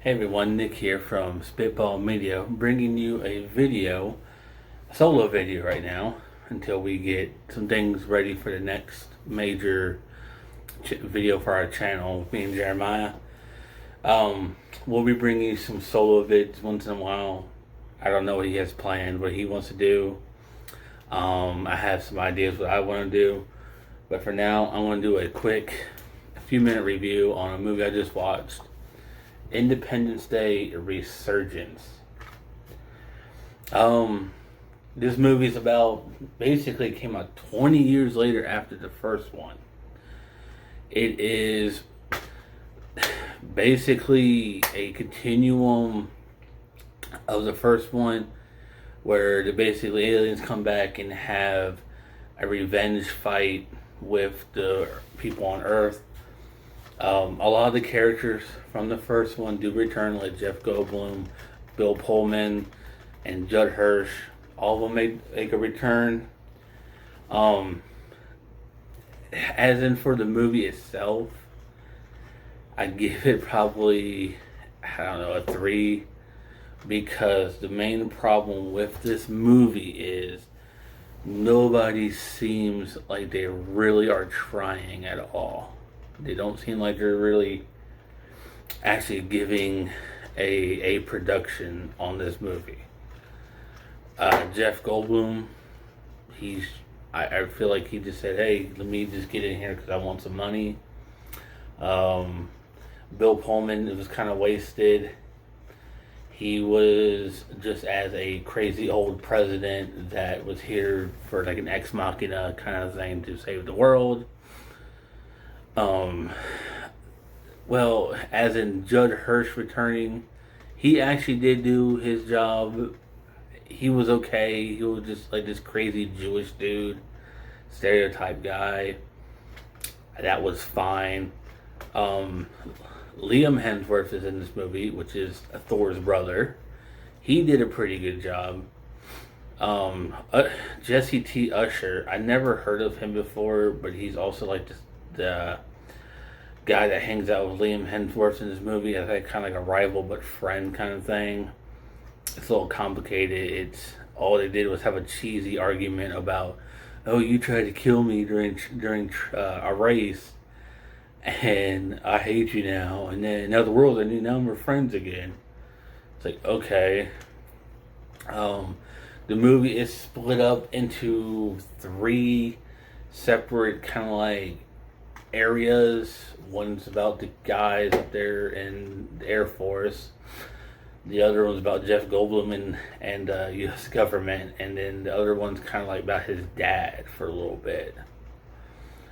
Hey everyone, Nick here from Spitball Media, bringing you a solo video right now, until we get some things ready for the next major video for our channel, me and Jeremiah. We'll be bringing you some solo vids once in a while. I don't know what he has planned, what he wants to do. I have some ideas what I want to do, but for now, I want to do a few minute review on a movie I just watched. Independence Day Resurgence. This movie's about, basically came out 20 years later after the first one. It is basically a continuum of the first one, where the basically aliens come back and have a revenge fight with the people on Earth. A lot of the characters from the first one do return, like Jeff Goldblum, Bill Pullman, and Judd Hirsch. All of them make a return. As in for the movie itself, I give it probably, a 3, because the main problem with this movie is nobody seems like they really are trying at all. They don't seem like they're really actually giving a production on this movie. Jeff Goldblum, I feel like he just said, hey, let me just get in here because I want some money. Bill Pullman, it was kind of wasted. He was just as a crazy old president that was here for like an ex machina kind of thing to save the world. Well, as in Judd Hirsch returning, he actually did do his job. He was okay. He was just like this crazy Jewish dude, stereotype guy. That was fine. Liam Hemsworth is in this movie, which is Thor's brother. He did a pretty good job. Jesse T. Usher, I never heard of him before, but he's also like the guy that hangs out with Liam Hemsworth in this movie. I think kind of like a rival but friend kind of thing. It's a little complicated. It's all they did was have a cheesy argument about, oh, you tried to kill me during a race, and I hate you now. And then in other worlds, now we're friends again. It's like, okay. The movie is split up into 3 separate kind of like areas. One's about the guys up there in the Air Force. The other one's about Jeff Goldblum and U.S. government. And then the other one's kind of like about his dad for a little bit.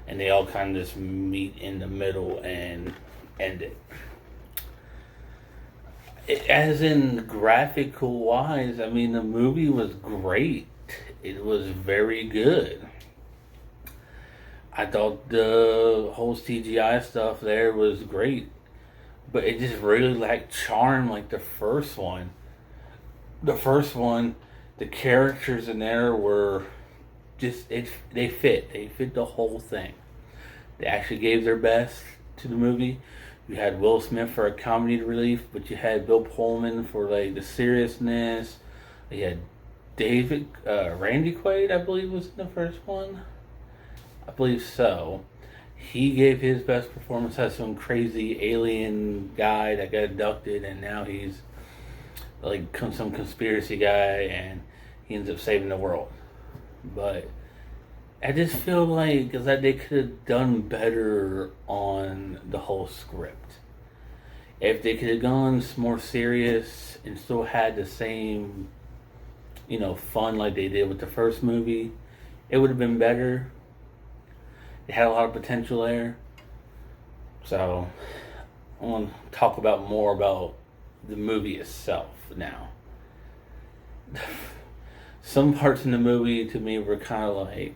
And they all kind of just meet in the middle and end it. As in graphical wise, the movie was great. It was very good. I thought the whole CGI stuff there was great, but it just really lacked charm like the first one. The first one, the characters in there were just, they fit the whole thing. They actually gave their best to the movie. You had Will Smith for a comedy relief, but you had Bill Pullman for like the seriousness. You had Randy Quaid, I believe, was in the first one. I believe so. He gave his best performance as some crazy alien guy that got abducted, and now he's like some conspiracy guy, and he ends up saving the world. But I just feel like that they could have done better on the whole script. If they could have gone more serious and still had the same, fun like they did with the first movie, it would have been better. It had a lot of potential there. So, I want to talk more about the movie itself now. Some parts in the movie to me were kind of like,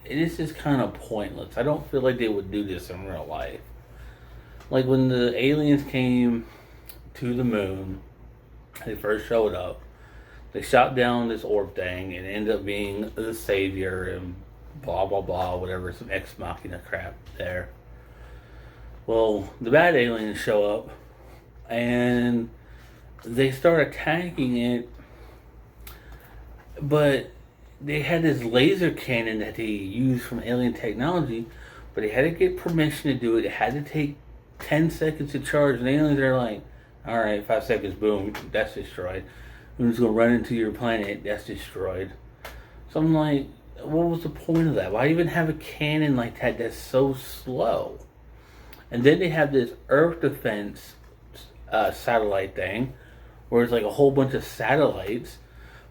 it is just kind of pointless. I don't feel like they would do this in real life. Like when the aliens came to the moon, they first showed up, they shot down this orb thing and ended up being the savior and blah blah blah, whatever, some ex machina crap there. Well, the bad aliens show up and they start attacking it, but they had this laser cannon that they used from alien technology, but they had to get permission to do it. It had to take 10 seconds to charge, and the aliens are like, alright, 5 seconds, boom, that's destroyed. I'm just gonna run into your planet, that's destroyed. So I'm like, what was the point of that? Why even have a cannon like that that's so slow? And then they have this Earth defense satellite thing, where it's like a whole bunch of satellites.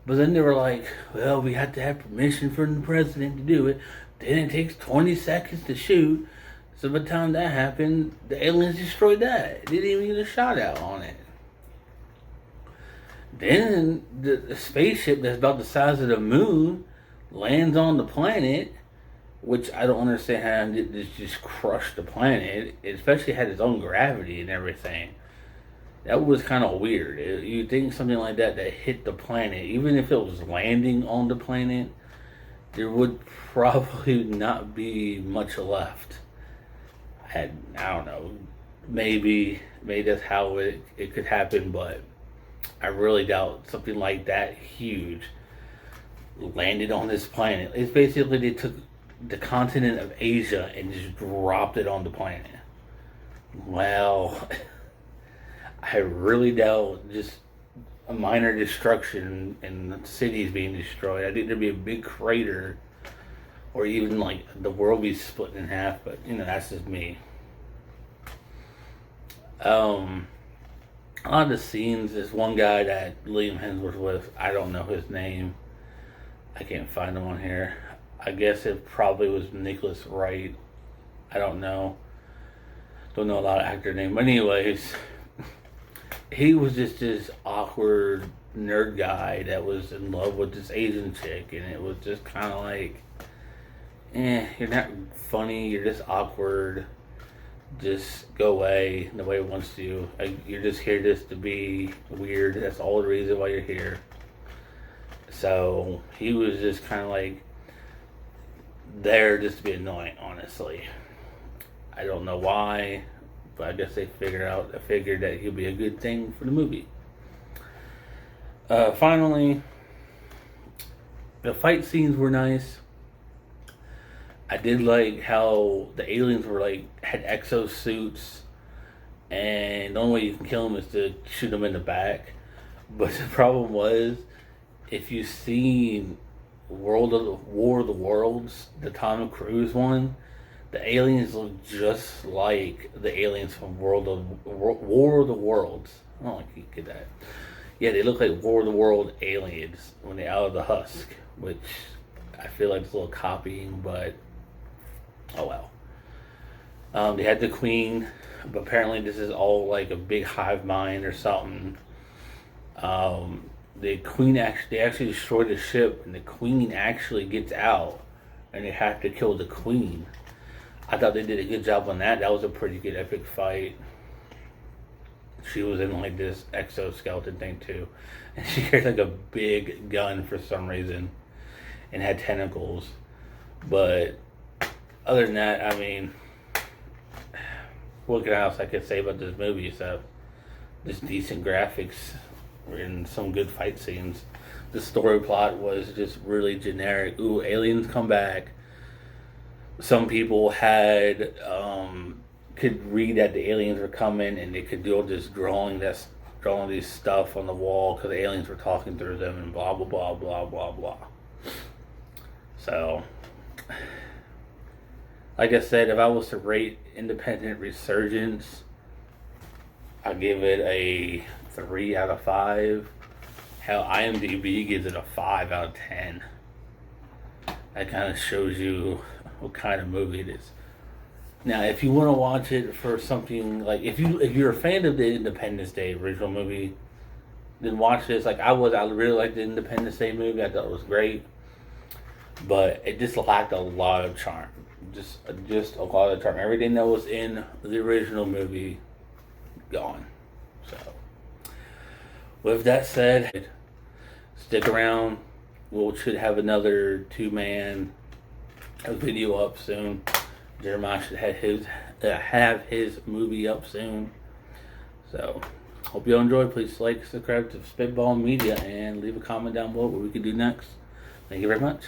But then they were like, well, we have to have permission from the president to do it. Then it takes 20 seconds to shoot. So by the time that happened, the aliens destroyed that. They didn't even get a shot out on it. Then the spaceship that's about the size of the moon lands on the planet, which I don't understand how it just crushed the planet. It especially had its own gravity and everything. That was kind of weird. You'd think something like that hit the planet, even if it was landing on the planet, there would probably not be much left. I don't know. Maybe that's how it could happen, but I really doubt something like that huge landed on this planet. It's basically they took the continent of Asia and just dropped it on the planet. Well, I really doubt just a minor destruction and cities being destroyed. I think there'd be a big crater, or even like the world be split in half. But that's just me. A lot of the scenes, this one guy that Liam Hemsworth was, I don't know his name. I can't find him on here. I guess it probably was Nicholas Wright. I don't know. Don't know a lot of actor names. But anyways, he was just this awkward nerd guy that was in love with this Asian chick, and it was just kind of like, you're not funny, you're just awkward, just go away, nobody wants you, you're just here just to be weird, that's all the reason why you're here. So he was just kind of like there just to be annoying, honestly. I don't know why, but I guess they figured that he'd be a good thing for the movie. Finally, the fight scenes were nice. I did like how the aliens had exosuits, and the only way you can kill them is to shoot them in the back. But the problem was, if you've seen War of the Worlds, the Tom Cruise one, the aliens look just like the aliens from War of the Worlds. I don't like you get that. Yeah, they look like War of the World aliens when they're out of the husk, which I feel like it's a little copying, but oh well. They had the Queen, but apparently this is all like a big hive mind or something. The Queen they actually destroyed the ship, and the Queen actually gets out, and they have to kill the Queen. I thought they did a good job on that. That was a pretty good epic fight. She was in like this exoskeleton thing too, and she carried like a big gun for some reason, and had tentacles. But other than that, I mean, what else I could say about this movie? So, just decent graphics and some good fight scenes. The story plot was just really generic. Ooh, aliens come back. Some people could read that the aliens were coming, and they could do all this drawing these stuff on the wall because the aliens were talking through them, and blah blah blah blah blah blah. So, like I said, if I was to rate Independent Resurgence, I'd give it a 3 out of 5. Hell, IMDb gives it a 5 out of 10. That kind of shows you what kind of movie it is. Now, if you want to watch it for something like, if you're a fan of the Independence Day original movie, then watch this. Like I really liked the Independence Day movie. I thought it was great, but it just lacked a lot of charm. Just a lot of charm. Everything that was in the original movie, gone. So, with that said, stick around. We should have another 2-man video up soon. Jeremiah should have his movie up soon. So, Hope you all enjoy. Please like, subscribe to Spitball Media, and leave a comment down below what we can do next. Thank you very much.